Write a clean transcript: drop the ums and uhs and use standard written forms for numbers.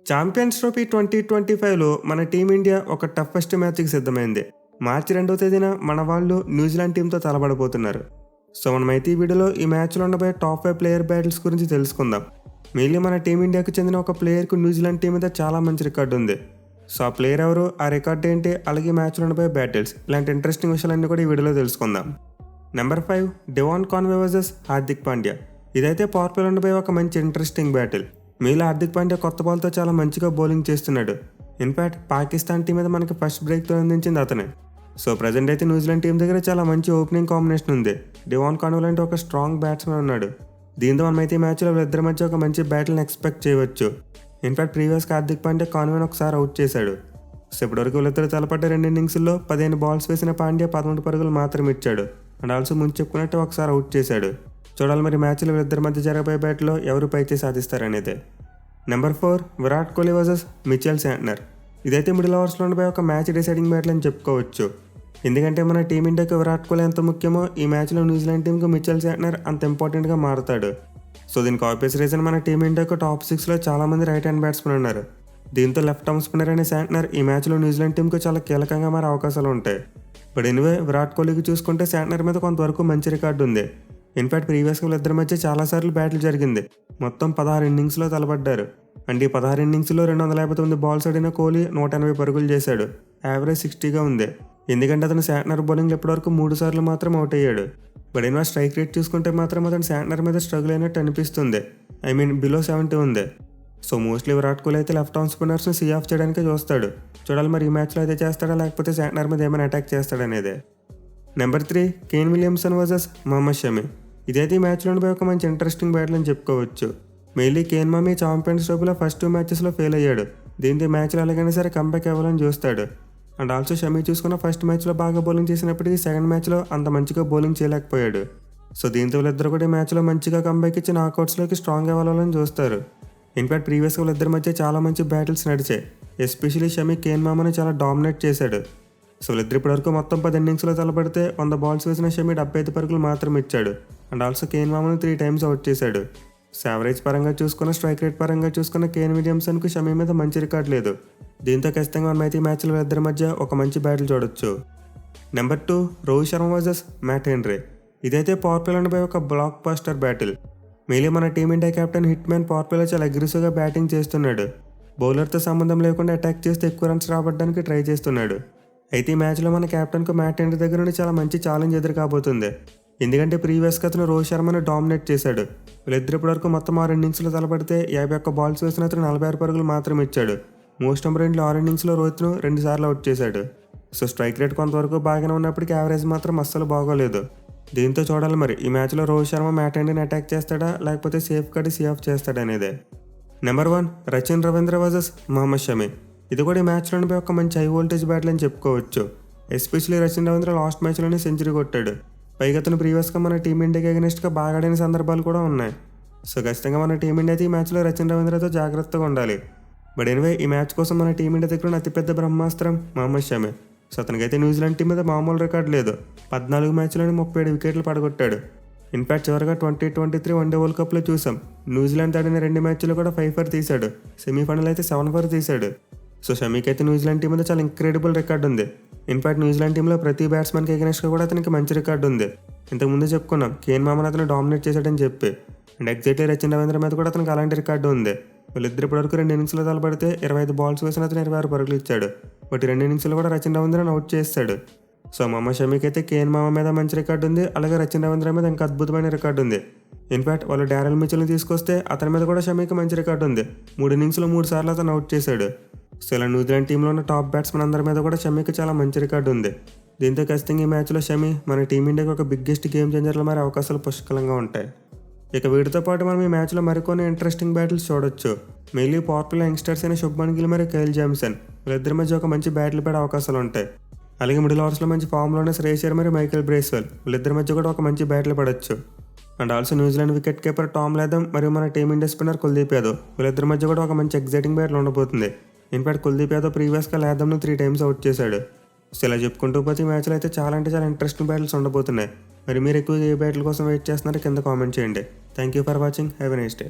Champions trophy 2025లో మన team India ఒక toughest మ్యాచ్కి సిద్ధమైంది. మార్చి 2వ తేదీన మన వాళ్ళు న్యూజిలాండ్ టీంతో తలపడబోతున్నారు. సో మనమైతే ఈ వీడియోలో ఈ మ్యాచ్లో ఉండబోయే టాప్ 5 ప్లేయర్ బ్యాటిల్స్ గురించి తెలుసుకుందాం. మెయిన్లీ మన టీమిండియాకు చెందిన ఒక ప్లేయర్కు న్యూజిలాండ్ టీం మీద చాలా మంచి రికార్డు ఉంది. సో ఆ ప్లేయర్ ఎవరు, ఆ రికార్డు ఏంటి, అలాగే మ్యాచ్లో ఉండబోయే బ్యాటిల్స్, ఇలాంటి ఇంట్రెస్టింగ్ విషయాలన్నీ కూడా ఈ వీడియోలో తెలుసుకుందాం. Number 5 Devon Conway versus Hardik Pandya. ఇదైతే పవర్ ప్లేలో ఉండబోయే ఒక మంచి ఇంట్రెస్టింగ్ బ్యాటిల్. మీలో హార్దిక్ పాండ్యా కొత్త బాల్తో చాలా మంచిగా బౌలింగ్ చేస్తున్నాడు. ఇన్ఫాక్ట్ పాకిస్తాన్ టీం మీద మనకి ఫస్ట్ బ్రేక్తో అందించింది అతనే. సో ప్రజెంట్ అయితే న్యూజిలాండ్ టీం దగ్గర చాలా మంచి ఓపెనింగ్ కాంబినేషన్ ఉంది. డెవాన్ కాన్వే లాంటి ఒక స్ట్రాంగ్ బ్యాట్స్మెన్ ఉన్నాడు. దీంతో మనమైతే ఈ మ్యాచ్లో వీళ్ళిద్దరి మధ్య ఒక మంచి బ్యాటిల్ని ఎక్స్పెక్ట్ చేయవచ్చు. ఇన్ఫాక్ట్ ప్రీవియస్గా హార్దిక్ పాండ్యా కాన్వేని ఒకసారి అవుట్ చేశాడు. సో ఇప్పటివరకు వీళ్ళిద్దరు తలపడ్డ 2 ఇన్నింగ్స్లో 15 బాల్స్ వేసిన పాండ్యా 13 పరుగులు మాత్రం ఇచ్చాడు. అండ్ ఆల్సో ముందు చెప్పుకున్నట్టు ఒకసారి అవుట్ చేశాడు. చూడాలి మరి మ్యాచ్లో వీళ్ళిద్దరి మధ్య జరగబోయే బ్యాట్లో ఎవరు పైచే సాధిస్తారనేది. Number 4 Virat Kohli versus Mitchell Santner. ఇదైతే మిడిల్ ఓవర్స్లో ఉండిపోయి ఒక మ్యాచ్ డిసైడింగ్ బ్యాటిల్ అని చెప్పుకోవచ్చు. ఎందుకంటే మన టీమిండియాకి విరాట్ కోహ్లీ ఎంత ముఖ్యమో ఈ మ్యాచ్లో న్యూజిలాండ్ టీంకి మిచెల్ శాంట్నర్ అంత ఇంపార్టెంట్గా మారుతాడు. సో దీనికి ఆబ్వియస్ రీజన్ మన టీమిండియాకు టాప్ 6లో చాలామంది రైట్ హ్యాండ్ బ్యాట్స్మెన్ ఉన్నారు. దీంతో లెఫ్ట్ ఆర్మ్ స్పిన్నర్ అనే శాంట్నర్ ఈ మ్యాచ్లో న్యూజిలాండ్ టీంకు చాలా కీలకంగా మారే అవకాశాలు ఉంటాయి. బట్ ఎనివే విరాట్ కోహ్లీకి చూసుకుంటే శాంట్నర్ మీద కొంతవరకు మంచి రికార్డు ఉంది. ఇన్ఫాక్ట్ ప్రీవియస్గా వీళ్ళిద్దరి మధ్య చాలాసార్లు బ్యాటిల్ జరిగింది. మొత్తం 16 ఇన్నింగ్స్లో తలపడ్డారు. అండ్ ఈ 16 ఇన్నింగ్స్లో 259 బాల్స్ ఆడిన కోహ్లీ 180 పరుగులు చేశాడు. యావరేజ్ 60గా ఉంది. ఎందుకంటే అతను శాంట్నర్ బౌలింగ్ ఇప్పటివరకు 3 సార్లు మాత్రం అవుట్ అయ్యాడు. బట్ ఇన్వా స్ట్రైక్ రేట్ చూసుకుంటే మాత్రం అతను శాంట్నర్ మీద స్ట్రగుల్ అయినట్టు అనిపిస్తుంది. బిలో 70 ఉంది. సో మోస్ట్లీ విరాట్ కోహ్లీ అయితే లెఫ్ట్ ఆర్మ్ స్పిన్నర్స్ని సీ ఆఫ్ చేయడానికే చూస్తాడు. చూడాలి మరి ఈ మ్యాచ్లో అయితే చేస్తాడా లేకపోతే శాంట్నర్ మీద ఏమైనా అటాక్ చేస్తాడనేది. Number 3 Kane Williamson versus Mohammed Shami. ఇదైతే ఈ మ్యాచ్లో ఉండిపోయి ఒక మంచి ఇంట్రెస్టింగ్ బ్యాటిల్ అని చెప్పుకోవచ్చు. మెయిన్లీ కేన్ మామీ ఛాంపియన్స్ ట్రోఫీలో ఫస్ట్ 2 మ్యాచెస్లో ఫెయిల్ అయ్యాడు. దీంతో ఈ మ్యాచ్లో ఎలాగైనా సరే కంబ్యాక్ అవ్వాలని చూస్తాడు. అండ్ ఆల్సో షమి చూసుకున్న ఫస్ట్ మ్యాచ్లో బాగా బౌలింగ్ చేసినప్పటికీ సెకండ్ మ్యాచ్లో అంత మంచిగా బౌలింగ్ చేయలేకపోయాడు. సో దీంతో వీళ్ళిద్దరు కూడా ఈ మ్యాచ్లో మంచిగా కంబ్యాక్ ఇచ్చి నాకౌట్స్లోకి స్ట్రాంగ్ అవ్వాలని చూస్తారు. ఇన్ఫాక్ట్ ప్రీవియస్గా వీళ్ళిద్దరి మధ్య చాలా మంచి బ్యాటిల్స్ నడిచాయి. ఎస్పెషలీ షమి కేన్ మామని చాలా డామినేట్ చేశాడు. సో వీళ్ళిద్దరు ఇప్పటివరకు మొత్తం 10 ఇన్నింగ్స్లో తలపడితే 100 బాల్స్ వేసిన షమి 75 పరుగులు మాత్రం ఇచ్చాడు. అండ్ ఆల్సో కేన్ మామని 3 టైమ్స్ అవుట్ చేశాడు. సో యావరేజ్ పరంగా చూసుకున్న, స్ట్రైక్ రేట్ పరంగా చూసుకున్న కేన్ విలియమ్సన్కు షమి మీద మంచి రికార్డు లేదు. దీంతో ఖచ్చితంగా మనమైతే ఈ మ్యాచ్లో వీళ్ళిద్దరి మధ్య ఒక మంచి బ్యాటిల్ చూడొచ్చు. Number 2 Rohit Sharma versus Matt Henry. ఇదైతే పవర్ ప్లేలో ఉండిపోయి ఒక బ్లాక్ బస్టర్ బ్యాటిల్. మెయిన్లీ మన team India captain hitman power ప్లేలో చాలా అగ్రెసివ్గా బ్యాటింగ్ చేస్తున్నాడు. బౌలర్తో సంబంధం లేకుండా అటాక్ చేస్తే ఎక్కువ రన్స్ రాబట్టడానికి ట్రై చేస్తున్నాడు. అయితే ఈ మ్యాచ్లో మన కెప్టెన్కు మ్యాట్ హెన్రీ దగ్గర నుండి చాలా మంచి ఛాలెంజ్ ఎదురు కాబోతుంది. ఎందుకంటే ప్రీవియస్గా అతను రోహిత్ శర్మను డామినేట్ చేశాడు. వీళ్ళిద్దరు ఇప్పటివరకు మొత్తం 6 ఇన్నింగ్స్లో తలపడితే 51 బాల్స్ వేసిన అతను 46 పరుగులు మాత్రం ఇచ్చాడు. మోస్ట్ నెంబర్ 6 ఇన్నింగ్స్లో రోహిత్ను 2 సార్లు అవుట్ చేశాడు. సో స్ట్రైక్ రేట్ కొంతవరకు బాగానే ఉన్నప్పటికీ యావరేజ్ మాత్రం అస్సలు బాగోలేదు. దీంతో చూడాలి మరి ఈ మ్యాచ్లో రోహిత్ శర్మ మ్యాట్ హెన్రీని అటాక్ చేస్తాడా లేకపోతే సేఫ్ కడి సీ ఆఫ్ చేస్తాడా అనేది. Number 1 Rachin Ravindra versus Mohammed Shami. ఇది కూడా ఈ మ్యాచ్లోని ఒక మంచి హై వోల్టేజ్ బ్యాటిల్ అని చెప్పుకోవచ్చు. ఎస్పెషలీ రచిన్ రవీంద్ర లాస్ట్ మ్యాచ్లోనే సెంచరీ కొట్టాడు. పైగా అతను ప్రీవియస్గా మన టీమిండియాకి అగెనిస్ట్గా బాగా ఆడిన సందర్భాలు కూడా ఉన్నాయి. సో ఖచ్చితంగా మన టీమిండియా అయితే ఈ మ్యాచ్లో రచిన్ రవీంద్రతో జాగ్రత్తగా ఉండాలి. బట్ ఎనివే ఈ మ్యాచ్ కోసం మన టీమిండియా దగ్గర ఉన్న అతిపెద్ద బ్రహ్మాస్త్రం మహమ్మద్ షమి. సో అతనికైతే న్యూజిలాండ్ టీం మీద మామూలు రికార్డు లేదు. 14 మ్యాచ్లోనే 37 వికెట్లు పడగొట్టాడు. ఇన్ఫాక్ట్ చివరిగా 2023 వన్డే వరల్డ్ కప్లో చూసాం, న్యూజిలాండ్ ఆడిన 2 మ్యాచ్లు కూడా 5 ఫర్ తీశాడు. సెమీఫైనల్ అయితే 7 ఫర్ తీశాడు. సో షమీకి అయితే న్యూజిలాండ్ టీం మీద చాలా ఇంక్రెడిబుల్ రికార్డు ఉంది. ఇన్ఫాక్ట్ న్యూజిలాండ్ టీంలో ప్రతి బ్యాట్స్మెన్కి ఎగెనిస్ట్గా కూడా అతనికి మంచి రికార్డు ఉంది. ఇంతకుముందు చెప్పుకున్నాం కేన్ మామన్ అతను డామినేట్ చేశాడని చెప్పి. అండ్ ఎగ్జాక్ట్లీ రచిన్ రవీంద్ర మీద కూడా అతనికి అలాంటి రికార్డు ఉంది. వీళ్ళిద్దరు ఇప్పటివరకు 2 ఇన్నింగ్స్లో తలపడితే 25 బాల్స్ వేసిన అతను 26 పరుగులు ఇచ్చాడు. బట్ 2 ఇన్నింగ్స్లో కూడా రచిన్ రవీంద్రని అవుట్ చేస్తాడు. సో మహమ్మద్ షమీకి అయితే కేన్ మామ మీద మంచి రికార్డు ఉంది. అలాగే రచిన్ రవీంద్ర మీద ఇంకా అద్భుతమైన రికార్డు ఉంది. ఇన్ఫాక్ట్ వాళ్ళు డారెల్ మిచెల్ని తీసుకొస్తే అతని మీద కూడా షమీకి మంచి రికార్డు ఉంది. 3 ఇన్నింగ్స్లో 3 సార్లు అతను అవుట్ చేశాడు. సో ఇలా న్యూజిలాండ్ టీంలో ఉన్న టాప్ బ్యాట్స్మెన్ అందరి మీద కూడా షమీకి చాలా మంచి రికార్డు ఉంది. దీంతో ఖచ్చితంగా ఈ మ్యాచ్లో షమి మన టీమిండియాకి ఒక బిగ్గెస్ట్ గేమ్ చేంజర్లో మారే అవకాశాలు పుష్కలంగా ఉంటాయి. ఇక వీటితో పాటు మనం ఈ మ్యాచ్లో మరికొన్ని ఇంట్రెస్టింగ్ బ్యాటిల్స్ చూడొచ్చు. మెయిన్లీ పవర్ ప్లే యంగ్స్టర్స్ అయిన శుభ్మన్ గిల్ మరియు కైల్ జామ్సన్ వీళ్ళిద్దరి మధ్య ఒక మంచి బ్యాటిల్ పడే అవకాశాలు ఉంటాయి. అలాగే మిడిల్ ఓవర్స్లో మంచి ఫామ్లో ఉన్న శ్రేయస్ అయ్యర్ మరియు మైకేల్ బ్రేస్వెల్ వీళ్ళిద్దరి మధ్య కూడా ఒక మంచి బ్యాటిల్ పడవచ్చు. And also New Zealand wicket keeper Tom Latham మరియు మన టీమిండియా స్పిన్నర్ కుల్దీప్ యాదవ్ వీళ్ళిద్దరి మధ్య కూడా ఒక మంచి ఎగ్జైటింగ్ బ్యాటిల్ ఉండబోతుంది. ఇన్ఫాక్ట్ కుల్దీప్ యాదవ్ ప్రీవియస్గా లాథమ్ను 3 టైమ్స్ అవుట్ చేశాడు. సో ఇలా చెప్పుకుంటూ పోతే ఈ మ్యాచ్లో అయితే చాలా ఇంట్రెస్టింగ్ బ్యాటిల్స్ ఉండబోతున్నాయి. మరి మీరు ఎక్కువగా ఏ బ్యాటిల్ కోసం వెయిట్ చేస్తున్నారో కింద కామెంట్ చేయండి. Thank you for watching. Have a nice day.